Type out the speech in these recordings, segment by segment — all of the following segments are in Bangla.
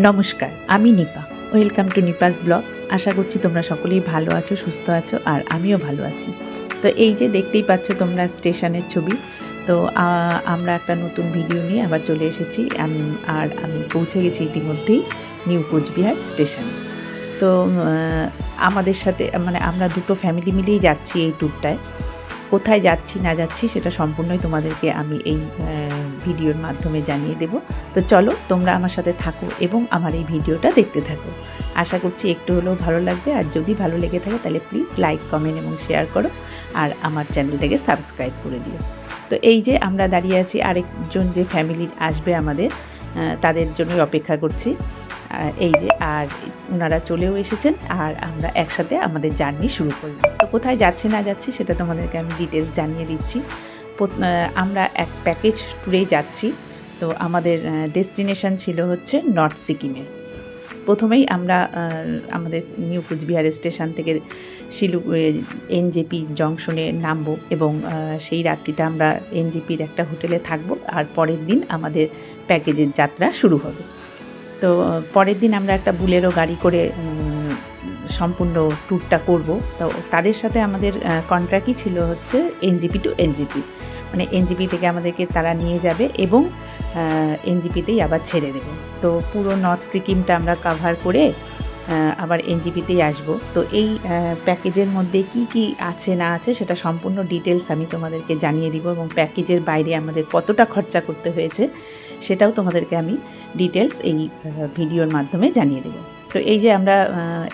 নমস্কার, আমি Nipa. Welcome to Nipa's blog. আশা করছি তোমরা সকলেই ভালো আছো, সুস্থ আছো, আর আমিও ভালো আছি। তো এই যে দেখতেই পাচ্ছ তোমরা স্টেশনের ছবি। তো আমরা একটা নতুন ভিডিও নিয়ে আবার চলে এসেছি। আমি পৌঁছে গেছি ইতিমধ্যেই নিউ কোচবিহার স্টেশনে। তো আমাদের সাথে আমরা দুটো ফ্যামিলি মিলেই যাচ্ছি এই ট্যুরটায়। কোথায় যাচ্ছি না যাচ্ছি সেটা সম্পূর্ণই তোমাদেরকে আমি এই ভিডিওর মাধ্যমে জানিয়ে দেব। তো চলো তোমরা আমার সাথে থাকো এবং আমার এই ভিডিওটা দেখতে থাকো। আশা করছি একটু হলেও ভালো লাগবে, আর যদি ভালো লেগে থাকে তাহলে প্লিজ লাইক, কমেন্ট এবং শেয়ার করো, আর আমার চ্যানেলটাকে সাবস্ক্রাইব করে দিও। তো এই যে আমরা দাঁড়িয়ে আছি, আরেকজন যে ফ্যামিলি আসবে আমাদের, তাদের জন্যই অপেক্ষা করছি। এই যে আর ওনারা চলেও এসেছেন, আর আমরা একসাথে আমাদের জার্নি শুরু করলাম। তো কোথায় যাচ্ছি না যাচ্ছি সেটা তোমাদেরকে আমি ডিটেলস জানিয়ে দিচ্ছি। আমরা এক প্যাকেজ ট্যুরেই যাচ্ছি। তো আমাদের ডেস্টিনেশন ছিল হচ্ছে নর্থ সিকিমে। প্রথমেই আমরা আমাদের নিউ কোচবিহার স্টেশন থেকে এনজেপি জংশনে নামবো, এবং সেই রাত্রিটা আমরা এনজেপির একটা হোটেলে থাকবো, আর পরের দিন আমাদের প্যাকেজের যাত্রা শুরু হবে। তো পরের দিন আমরা একটা বুলেরো গাড়ি করে সম্পূর্ণ ট্যুরটা করব। তো তাদের সাথে আমাদের কন্ট্রাক্টই ছিল হচ্ছে এনজেপি টু এনজেপি, মানে এনজেপি থেকে আমাদেরকে তারা নিয়ে যাবে এবং এনজেপিতেই আবার ছেড়ে দেবে। তো পুরো নর্থ সিকিমটা আমরা কাভার করে আবার এনজেপিতেই আসব। তো এই প্যাকেজের মধ্যে কি কি আছে না আছে সেটা সম্পূর্ণ ডিটেলস আমি তোমাদেরকে জানিয়ে দিব, এবং প্যাকেজের বাইরে আমাদের কতটা খরচা করতে হয়েছে সেটাও তোমাদেরকে আমি ডিটেলস এই ভিডিওর মাধ্যমে জানিয়ে দেব। তো এই যে আমরা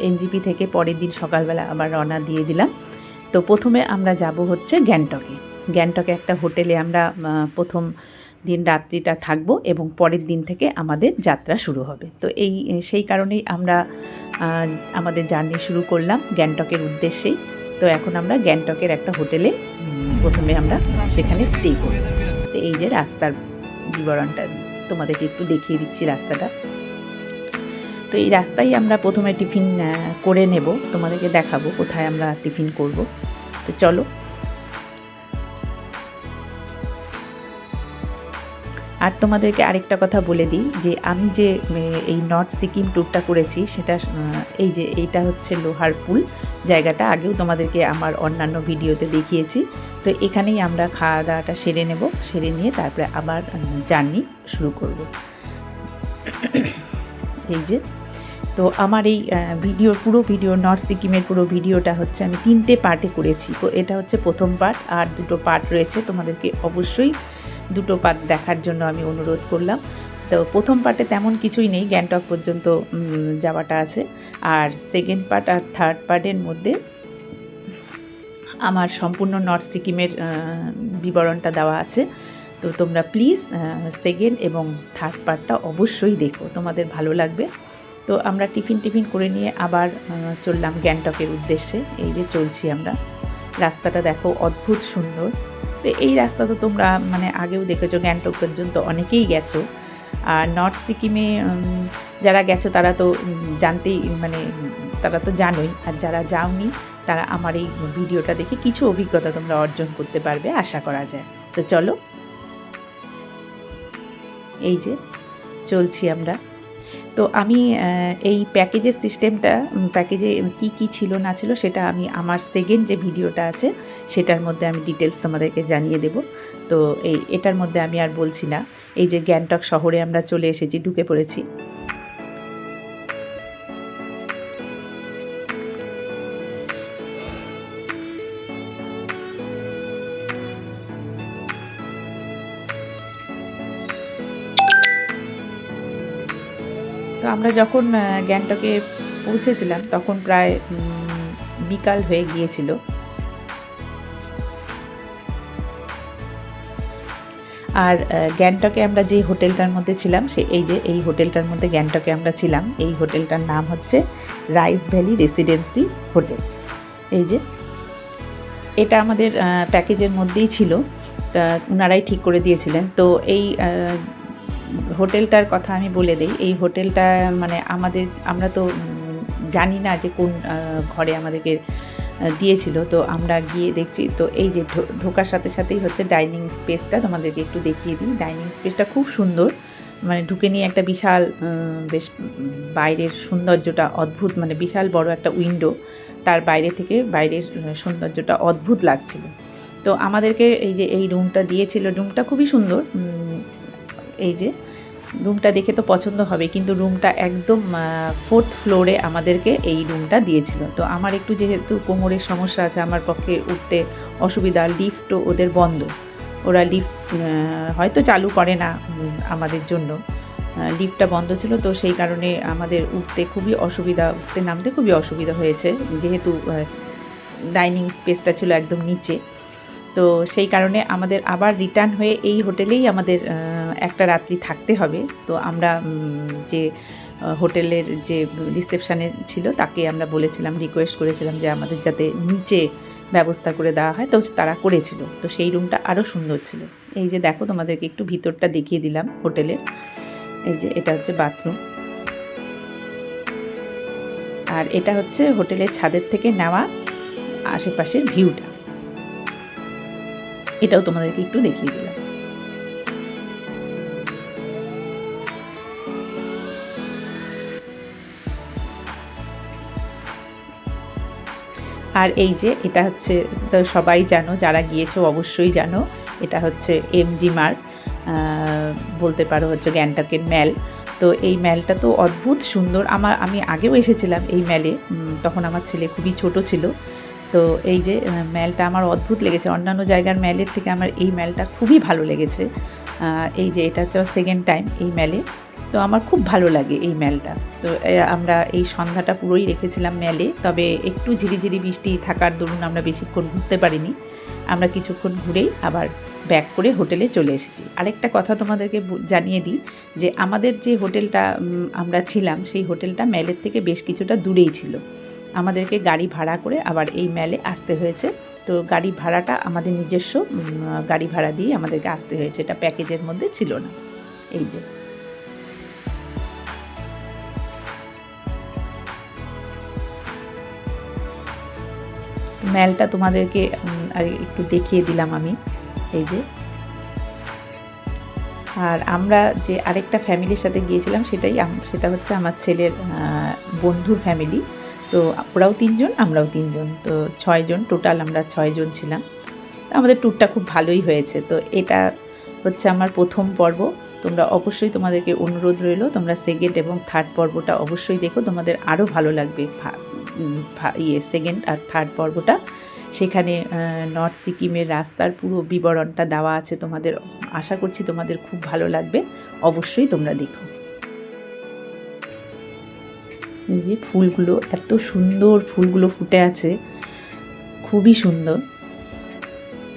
এনজেপি থেকে পরের দিন সকালবেলা আবার রওনা দিয়ে দিলাম। তো প্রথমে আমরা যাব হচ্ছে গ্যাংটকে একটা হোটেলে আমরা প্রথম দিন রাত্রিটা থাকবো, এবং পরের দিন থেকে আমাদের যাত্রা শুরু হবে। তো সেই কারণেই আমরা আমাদের জার্নি শুরু করলাম গ্যাংটকের উদ্দেশ্যেই। তো এখন আমরা গ্যাংটকের একটা হোটেলে প্রথমে আমরা সেখানে স্টে করব। তো এই যে রাস্তার বিবরণটা তোমাদেরকে একটু দেখিয়ে দিচ্ছি রাস্তাটা। তো এই রাস্তায় আমরা প্রথমে টিফিন করে নেব, তোমাদেরকে দেখাবো কোথায় আমরা টিফিন করব। তো চলো। আর তোমাদেরকে আরেকটা কথা বলে দিই যে আমি যে এই নর্থ সিকিম ট্যুরটা করেছি সেটা এইটা হচ্ছে লোহারপুল জায়গাটা। আগেও তোমাদেরকে আমার অন্যান্য ভিডিওতে দেখিয়েছি। তো এখানেই আমরা খাওয়া দাওয়াটা সেরে নেব, সেরে নিয়ে তারপরে আবার জার্নি শুরু করব। এই যে তো আমার এই পুরো ভিডিও নর্থ সিকিমের পুরো ভিডিওটা হচ্ছে আমি 3টে পার্টে করেছি। তো এটা হচ্ছে প্রথম পার্ট, আর 2টো পার্ট রয়েছে। তোমাদেরকে অবশ্যই 2টো পার্ট দেখার জন্য আমি অনুরোধ করলাম। তো প্রথম পার্টে তেমন কিছুই নেই, গ্যাংটক পর্যন্ত যাওয়াটা আছে, আর সেকেন্ড পার্ট আর থার্ড পার্টের মধ্যে আমার সম্পূর্ণ নর্থ সিকিমের বিবরণটা দেওয়া আছে। তো তোমরা প্লিজ সেকেন্ড এবং থার্ড পার্টটা অবশ্যই দেখো, তোমাদের ভালো লাগবে। তো আমরা টিফিন করে নিয়ে আবার চললাম গ্যাংটকের উদ্দেশ্যে। এই যে চলছি আমরা, রাস্তাটা দেখো অদ্ভুত সুন্দর। তো এই রাস্তা তো তোমরা আগেও দেখেছো, গ্যাংটক পর্যন্ত অনেকেই গেছো। আর নর্থ সিকিমে যারা গেছো তারা তো তারা তো জানোই, আর যারা যাওনি তারা আমার এই ভিডিওটা দেখে কিছু অভিজ্ঞতা তোমরা অর্জন করতে পারবে আশা করা যায়। তো চলো, এই যে চলছি আমরা। তো আমি এই প্যাকেজের সিস্টেমটা, প্যাকেজে কি ছিল না ছিল সেটা আমি আমার সেকেন্ড যে ভিডিওটা আছে সেটার মধ্যে আমি ডিটেলস তোমাদেরকে জানিয়ে দেব। তো এটার মধ্যে আমি আর বলছি না। এই যে গ্যাংটক শহরে আমরা চলে এসেছি, ঢুকে পড়েছি। তো আমরা যখন গ্যাংটকে পৌঁছেছিলাম তখন প্রায় বিকাল হয়ে গিয়েছিল। আর গ্যাংটকে আমরা যে হোটেলটার মধ্যে ছিলাম এই হোটেলটার মধ্যে গ্যাংটকে আমরা ছিলাম। এই হোটেলটার নাম হচ্ছে রাইস ভ্যালি রেসিডেন্সি হোটেল। এই যে এটা আমাদের প্যাকেজের মধ্যেই ছিল, তা ওনারাই ঠিক করে দিয়েছিলেন। তো এই হোটেলটার কথা আমি বলে দিই। এই হোটেলটা আমরা তো জানি না যে কোন ঘরে আমাদেরকে দিয়েছিল। তো আমরা গিয়ে দেখছি, তো এই যে ঢোকার সাথে সাথেই হচ্ছে ডাইনিং স্পেসটা তোমাদেরকে একটু দেখিয়ে দিই। ডাইনিং স্পেসটা খুব সুন্দর, মানে ঢুকে নিয়ে একটা বিশাল বেশ বাইরের সৌন্দর্যটা অদ্ভুত, মানে বিশাল বড় একটা উইন্ডো, তার বাইরে থেকে বাইরের সৌন্দর্যটা অদ্ভুত লাগছিল। তো আমাদেরকে এই যে এই রুমটা দিয়েছিল, রুমটা খুবই সুন্দর। এই যে রুমটা দেখে তো পছন্দ হবে, কিন্তু রুমটা একদম 4th ফ্লোরে আমাদেরকে এই রুমটা দিয়েছিল। তো আমার একটু যেহেতু কোমরের সমস্যা আছে, আমার পক্ষে উঠতে অসুবিধা, লিফটও ওদের বন্ধ, ওরা লিফট হয়তো চালু করে না আমাদের জন্য, লিফটটা বন্ধ ছিল। তো সেই কারণে আমাদের উঠতে খুবই অসুবিধা, উঠতে নামতে খুবই অসুবিধা হয়েছে, যেহেতু ডাইনিং স্পেসটা ছিল একদম নিচে। তো সেই কারণে আমাদের আবার রিটার্ন হয়ে এই হোটেলেই আমাদের একটা রাত্রি থাকতে হবে। তো আমরা যে হোটেলের যে রিসেপশানে ছিল তাকে আমরা বলেছিলাম, রিকোয়েস্ট করেছিলাম যে আমাদের যাতে নিচে ব্যবস্থা করে দেওয়া হয়। তো তারা করেছিল। তো সেই রুমটা আরও সুন্দর ছিল। এই যে দেখো, তোমাদেরকে একটু ভিতরটা দেখিয়ে দিলাম হোটেলের। এই যে এটা হচ্ছে বাথরুম, আর এটা হচ্ছে হোটেলের ছাদের থেকে নেওয়া আশেপাশের ভিউটা। এটাও তোমাদেরকে একটু দেখিয়ে দিলাম। আর এই যে এটা হচ্ছে, তো সবাই জানো, যারা গিয়েছো অবশ্যই জানো, এটা হচ্ছে এমজি মার্গ, বলতে পারো হচ্ছে গ্যাংটকের ম্যাল। তো এই ম্যালটা তো অদ্ভুত সুন্দর। আমি আগেও এসেছিলাম এই ম্যালে, তখন আমার ছেলে খুবই ছোট ছিল। তো এই যে ম্যালটা আমার অদ্ভুত লেগেছে, অন্যান্য জায়গার ম্যালের থেকে আমার এই ম্যালটা খুবই ভালো লেগেছে। এই যে এটা হচ্ছে সেকেন্ড টাইম এই ম্যালে, তো আমার খুব ভালো লাগে এই ম্যালটা। তো আমরা এই সন্ধ্যাটা পুরোই রেখেছিলাম ম্যালে, তবে একটু ঝিরিঝিরি বৃষ্টি থাকার দরুন আমরা বেশিক্ষণ ঘুরতে পারিনি। আমরা কিছুক্ষণ ঘুরেই আবার ব্যাক করে হোটেলে চলে এসেছি। আরেকটা কথা তোমাদেরকে জানিয়ে দিই যে আমাদের যে হোটেলটা আমরা ছিলাম, সেই হোটেলটা ম্যালের থেকে বেশ কিছুটা দূরেই ছিল। আমাদেরকে গাড়ি ভাড়া করে আবার এই ম্যালে আসতে হয়েছে। তো গাড়ি ভাড়াটা আমাদের নিজস্ব গাড়ি ভাড়া দিয়ে আমাদেরকে আসতে হয়েছে, এটা প্যাকেজের মধ্যে ছিল না। এই যে ম্যালটা তোমাদেরকে আর একটু দেখিয়ে দিলাম আমি। এই যে, আর আমরা যে আরেকটা ফ্যামিলির সাথে গিয়েছিলাম সেটা হচ্ছে আমার ছেলের বন্ধুর ফ্যামিলি। তো ওরাও 3 জন, আমরাও 3 জন, তো 6 জন টোটাল, আমরা 6 জন ছিলাম। আমাদের ট্যুরটা খুব ভালোই হয়েছে। তো এটা হচ্ছে আমার প্রথম পর্ব। তোমরা অবশ্যই, তোমাদেরকে অনুরোধ রইল, তোমরা সেকেন্ড এবং থার্ড পর্বটা অবশ্যই দেখো, তোমাদের আরও ভালো লাগবে। সেকেন্ড আর থার্ড পর্বটা, সেখানে নর্থ সিকিমের রাস্তার পুরো বিবরণটা দেওয়া আছে তোমাদের। আশা করছি তোমাদের খুব ভালো লাগবে, অবশ্যই তোমরা দেখো। এই যে ফুলগুলো, এত সুন্দর ফুলগুলো ফুটে আছে, খুবই সুন্দর।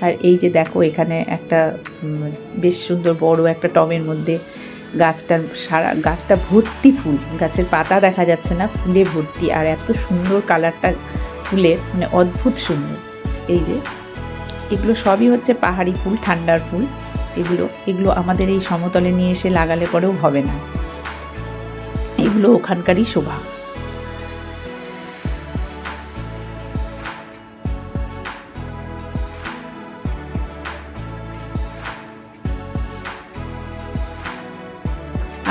আর এই যে দেখো, এখানে একটা বেশ সুন্দর বড় একটা টবের মধ্যে গাছটা ভর্তি ফুল, গাছের পাতা দেখা যাচ্ছে না, ফুলে ভর্তি, আর এত সুন্দর কালারটা ফুলের, মানে অদ্ভুত সুন্দর। এই যে এগুলো সবই হচ্ছে পাহাড়ি ফুল, ঠান্ডার ফুল। এগুলো আমাদের এই সমতলে নিয়ে এসে লাগালে পরেও হবে না, এগুলো ওখানকারই শোভা।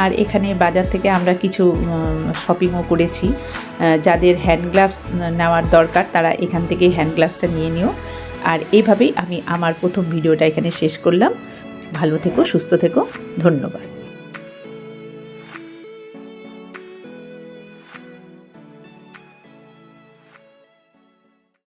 আর এখানে বাজার থেকে আমরা কিছু শপিংও করেছি। যাদের হ্যান্ড গ্লাভস নেওয়ার দরকার তারা এখান থেকে হ্যান্ড গ্লাভসটা নিয়ে নিও। আর এইভাবেই আমি আমার প্রথম ভিডিওটা এখানে শেষ করলাম। ভালো থেকো, সুস্থ থেকো, ধন্যবাদ।